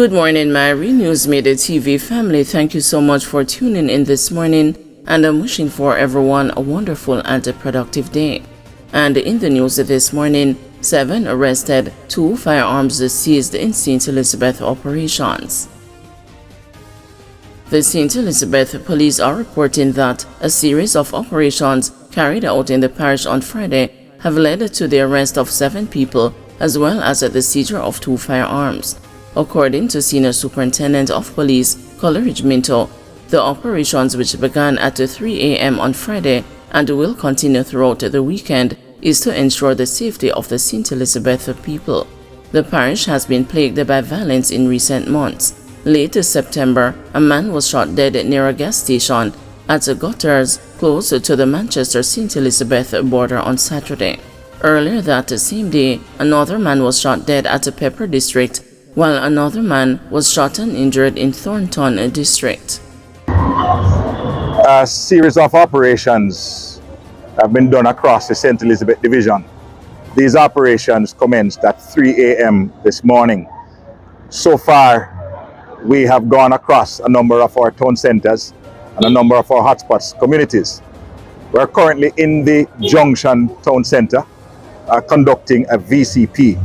Good morning, my News Midday TV family. Thank you so much for tuning in this morning, and I'm wishing for everyone a wonderful and a productive day. And in the news this morning, 7 arrested, 2 firearms seized in St. Elizabeth operations. The St. Elizabeth police are reporting that a series of operations carried out in the parish on Friday have led to the arrest of 7 people as well as the seizure of 2 firearms. According to Senior Superintendent of Police Coleridge Minto, the operations, which began at 3 a.m. on Friday and will continue throughout the weekend, is to ensure the safety of the St. Elizabeth people. The parish has been plagued by violence in recent months. Late September, a man was shot dead near a gas station at Gutters, close to the Manchester-St. Elizabeth border on Saturday. Earlier that same day, another man was shot dead at the Pepper district, while another man was shot and injured in Thornton district. A series of operations have been done across the St. Elizabeth division. These operations commenced at 3 a.m. this morning. So far, we have gone across a number of our town centers and a number of our hotspots communities. We're currently in the Junction Town Center conducting a VCP.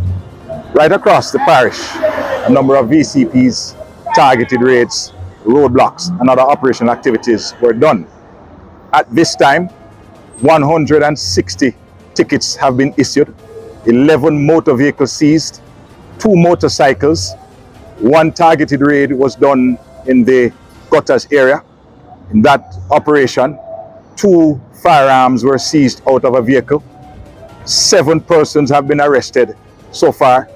Right across the parish, a number of VCPs, targeted raids, roadblocks, and other operational activities were done. At this time, 160 tickets have been issued, 11 motor vehicles seized, 2 motorcycles, 1 targeted raid was done in the Gutters area. In that operation, 2 firearms were seized out of a vehicle. 7 persons have been arrested so far,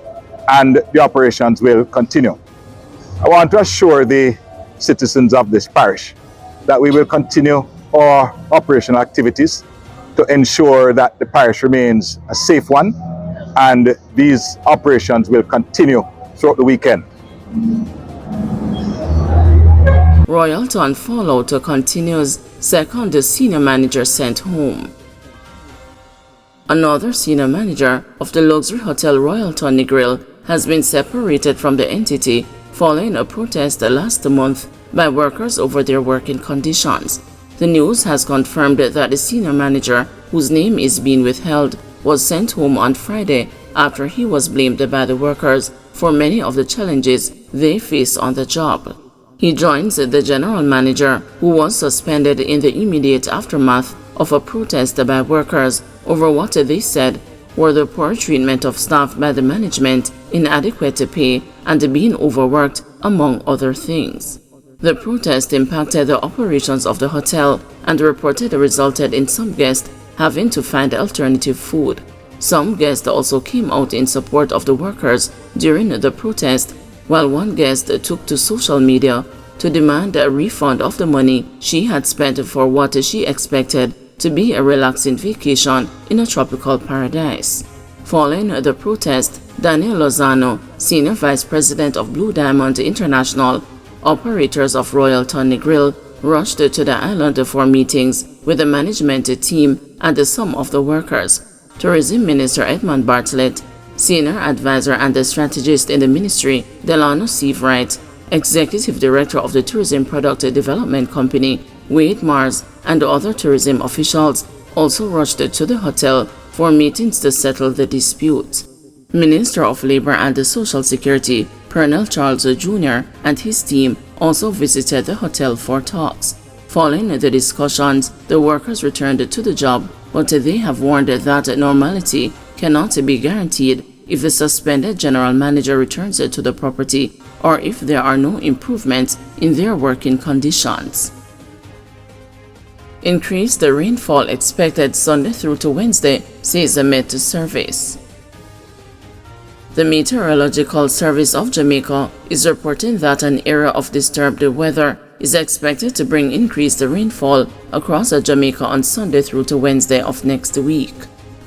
and the operations will continue. I want to assure the citizens of this parish that we will continue our operational activities to ensure that the parish remains a safe one, and these operations will continue throughout the weekend. Royalton fallout continues, second senior manager sent home. Another senior manager of the luxury hotel Royalton Negril has been separated from the entity following a protest last month by workers over their working conditions. The news has confirmed that the senior manager, whose name is being withheld, was sent home on Friday after he was blamed by the workers for many of the challenges they face on the job. He joins the general manager, who was suspended in the immediate aftermath of a protest by workers over what they said were the poor treatment of staff by the management, inadequate pay, and being overworked, among other things. The protest impacted the operations of the hotel and reportedly resulted in some guests having to find alternative food. Some guests also came out in support of the workers during the protest, while one guest took to social media to demand a refund of the money she had spent for what she expected to be a relaxing vacation in a tropical paradise. Following the protest, Daniel Lozano, Senior Vice President of Blue Diamond International, operators of Royalton Negril, rushed to the island for meetings with the management team and some of the workers. Tourism Minister Edmund Bartlett, Senior Advisor and Strategist in the Ministry, Delano Seavright, Executive Director of the Tourism Product Development Company, Wade Mars, and other tourism officials also rushed to the hotel for meetings to settle the dispute. Minister of Labor and Social Security, Colonel Charles Jr. and his team also visited the hotel for talks. Following the discussions, the workers returned to the job, but they have warned that normality cannot be guaranteed if the suspended general manager returns to the property or if there are no improvements in their working conditions. Increased rainfall expected Sunday through to Wednesday, says the Met Service. The Meteorological Service of Jamaica is reporting that an area of disturbed weather is expected to bring increased rainfall across Jamaica on Sunday through to Wednesday of next week.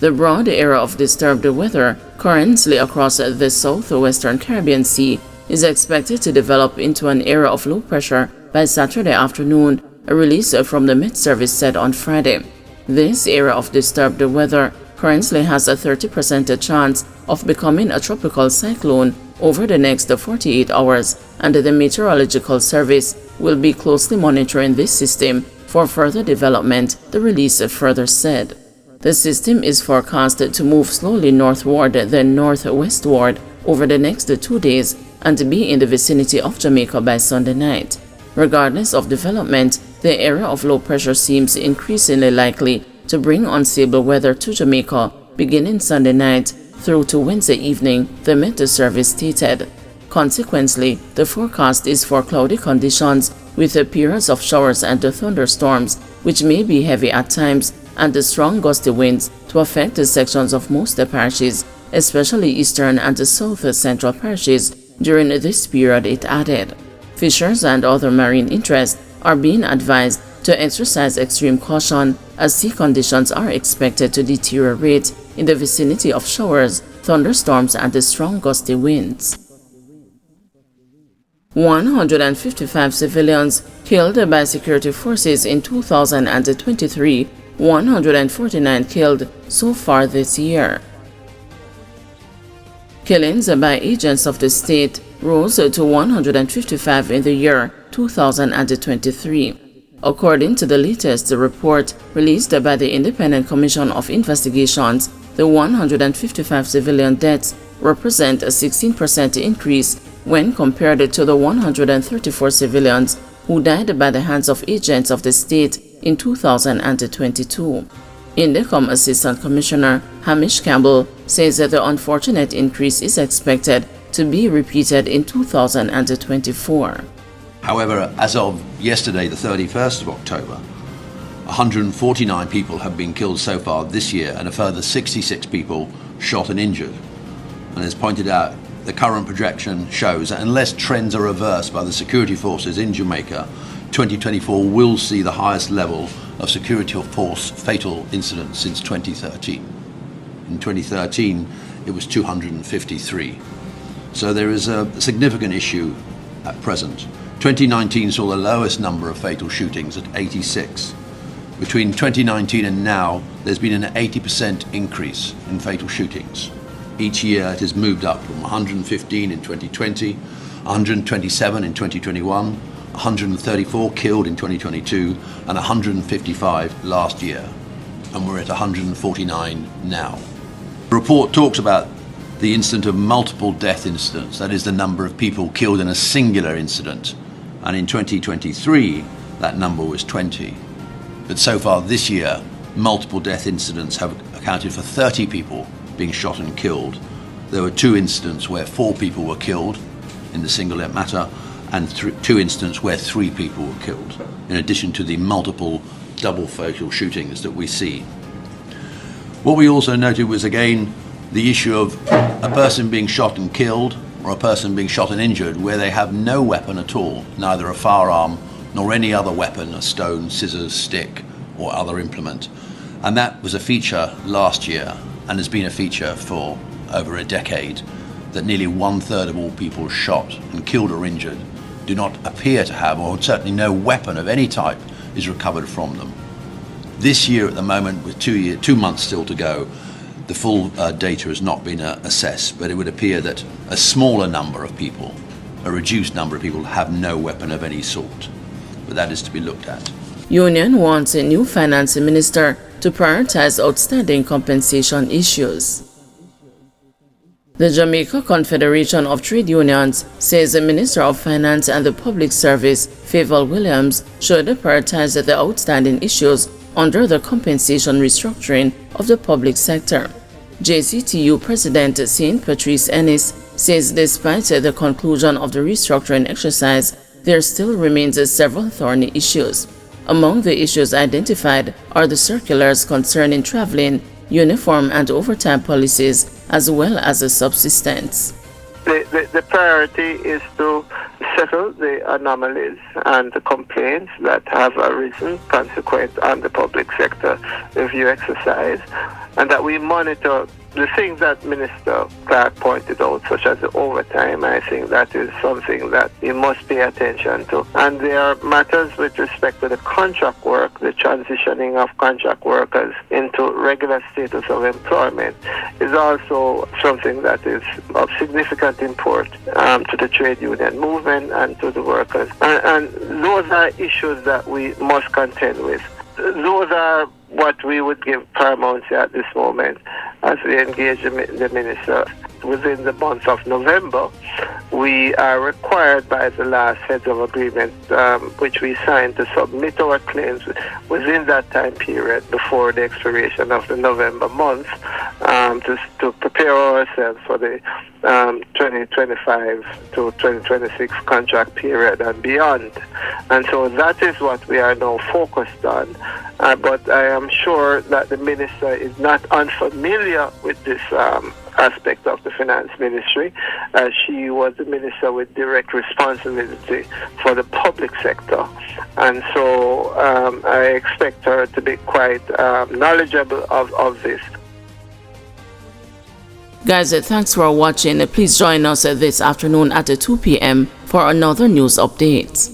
The broad area of disturbed weather currently across the southwestern Caribbean Sea is expected to develop into an area of low pressure by Saturday afternoon, a release from the Met Service said on Friday. This area of disturbed weather currently has a 30% chance of becoming a tropical cyclone over the next 48 hours, and the Meteorological Service will be closely monitoring this system for further development, the release further said. The system is forecast to move slowly northward then northwestward over the next 2 days and be in the vicinity of Jamaica by Sunday night. Regardless of development, the area of low pressure seems increasingly likely to bring unstable weather to Jamaica beginning Sunday night through to Wednesday evening, the Met Service stated. Consequently, the forecast is for cloudy conditions with periods of showers and thunderstorms, which may be heavy at times, and strong gusty winds to affect the sections of most parishes, especially eastern and south central parishes during this period, it added. Fishers and other marine interests are being advised to exercise extreme caution as sea conditions are expected to deteriorate in the vicinity of showers, thunderstorms, and strong gusty winds. 155 civilians killed by security forces in 2023, 149 killed so far this year. Killings by agents of the state rose to 155 in the year 2023. According to the latest report released by the Independent Commission of Investigations, the 155 civilian deaths represent a 16% increase when compared to the 134 civilians who died by the hands of agents of the state in 2022. Indecom Assistant Commissioner Hamish Campbell says that the unfortunate increase is expected to be repeated in 2024. However, as of yesterday, the 31st of October, 149 people have been killed so far this year and a further 66 people shot and injured. And as pointed out, the current projection shows that unless trends are reversed by the security forces in Jamaica, 2024 will see the highest level of security force fatal incidents since 2013. In 2013, it was 253. So there is a significant issue at present. 2019 saw the lowest number of fatal shootings at 86. Between 2019 and now, there's been an 80% increase in fatal shootings. Each year it has moved up from 115 in 2020, 127 in 2021, 134 killed in 2022, and 155 last year. And we're at 149 now. The report talks about the incident of multiple death incidents, that is the number of people killed in a singular incident. And in 2023, that number was 20. But so far this year, multiple death incidents have accounted for 30 people being shot and killed. There were 2 incidents where 4 people were killed in the single matter, and 2 incidents where 3 people were killed, in addition to the multiple double fatal shootings that we see. What we also noted was, again, the issue of a person being shot and killed or a person being shot and injured where they have no weapon at all, neither a firearm nor any other weapon, a stone, scissors, stick, or other implement. And that was a feature last year and has been a feature for over a decade, that nearly 1/3 of all people shot and killed or injured do not appear to have, or certainly no weapon of any type is recovered from them. This year at the moment, with 2 months still to go, the full data has not been assessed, but it would appear that a smaller number of people, a reduced number of people, have no weapon of any sort. But that is to be looked at. Union wants a new finance minister to prioritize outstanding compensation issues. The Jamaica Confederation of Trade Unions says the Minister of Finance and the Public Service, Favour Williams, should prioritize the outstanding issues under the compensation restructuring of the public sector. JCTU President St. Patrice Ennis says despite the conclusion of the restructuring exercise, there still remains several thorny issues. Among the issues identified are the circulars concerning traveling, uniform and overtime policies, as well as the subsistence. The priority is to settle the anomalies and the complaints that have arisen consequent on the public sector review exercise, and that we monitor the things that Minister Clark pointed out, such as the overtime. I think that is something that we must pay attention to. And there are matters with respect to the contract work, the transitioning of contract workers into regular status of employment is also something that is of significant import to the trade union movement and to the workers. And those are issues that we must contend with. Those are what we would give paramountcy at this moment as we engage the minister. Within the month of November, we are required by the last heads of agreement, which we signed, to submit our claims within that time period before the expiration of the November month, to prepare ourselves for the 2025 to 2026 contract period and beyond. And so that is what we are now focused on. But I am sure that the minister is not unfamiliar with this aspect of the finance ministry, as she was the minister with direct responsibility for the public sector. And so I expect her to be quite knowledgeable of this. Guys, thanks for watching. Please join us this afternoon at 2 p.m. for another news update.